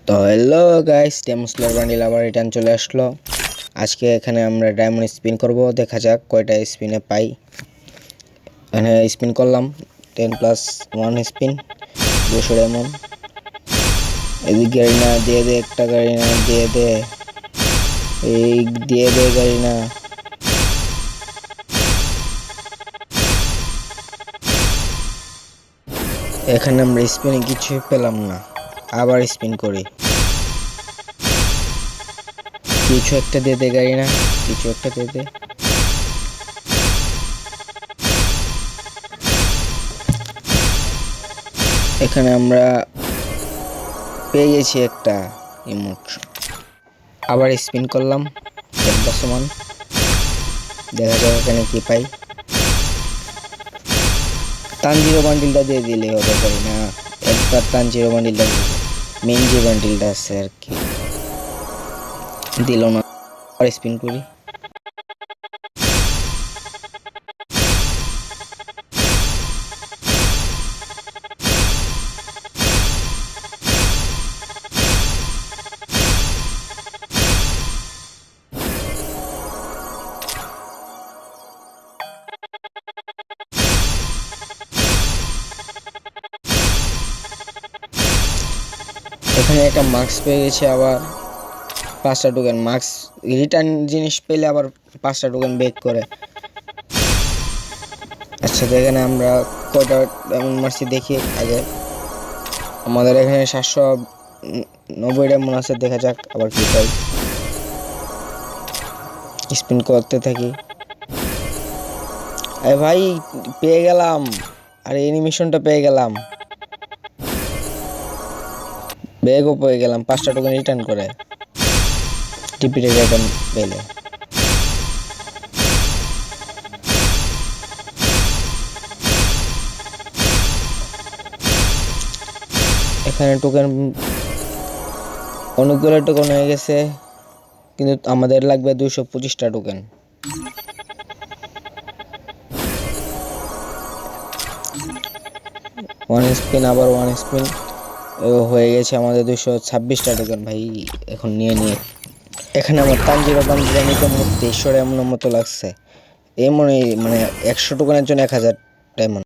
তো hello guys, ডেমোস্লার bundle আবার return চলে আসলো। আজকে এখানে আমরা ডায়মন্ড স্পিন করব, দেখা যাক কয়টা স্পিনে পাই। এখানে স্পিন করলাম 10+1 স্পিন, 200 ডায়মন্ড। এদিক গাড়ি না দিয়ে দে, একটা গাড়ি না দিয়ে দে, এই দিয়ে দে গাড়ি না। এখানে আমরা স্পিনে কিছুই পেলাম না, আবার স্পিন করি। কিছু একটা দিয়ে দে গাড়ি না, কিছু একটা দিয়ে দে। এখানে আমরা পেয়ে গেছি একটা ইমোট। আবার স্পিন করলাম 10+1, দেখা যাক এখানে কি পাই। তানজিরো বান্ডিলটা দিয়ে দিলে হবে গাড়ি না, একবার তানজিরো বান্ডিলটা দিয়ে মেন যে বান্ডিলটা আছে আর কি, দিল না। আবার স্পিন করি। এখানে একটা মাস্ক পেয়ে গেছি, আবার 5টা টোকেন। মাস্ক রিটার্ন জিনিস পেলে আবার 5টা টোকেন ব্যাক করে। আচ্ছা, এখানে আমরা কয়টা ডায়মন্ড মারছি দেখি আগে। আমাদের এখানে 790 ডায়মন্ড আছে, দেখা যাক আবার কি পাই। স্পিন করতে থাকি। আরে ভাই, পেয়ে গেলাম, আর অ্যানিমেশনটা পেয়ে গেলাম, ব্যাগও পেয়ে গেলাম। 5টা টোকেন রিটার্ন করে রিপিটেড আইটেম পেলে। এখানে টোকেন অনেকগুলো টোকেন হয়ে গেছে, কিন্তু আমাদের লাগবে 225টা টোকেন। ওয়ান স্পিন, আবার ওয়ান স্পিন হয়ে গেছে আমাদের 226টা টোকেন। ভাই এখন নিয়ে এখানে আমার তানজিরো বান্ডিল নিতে মোট 2300 এমন মতো লাগছে। এই মানে 100 টোকেনের জন্য 1000 ডায়মন্ড।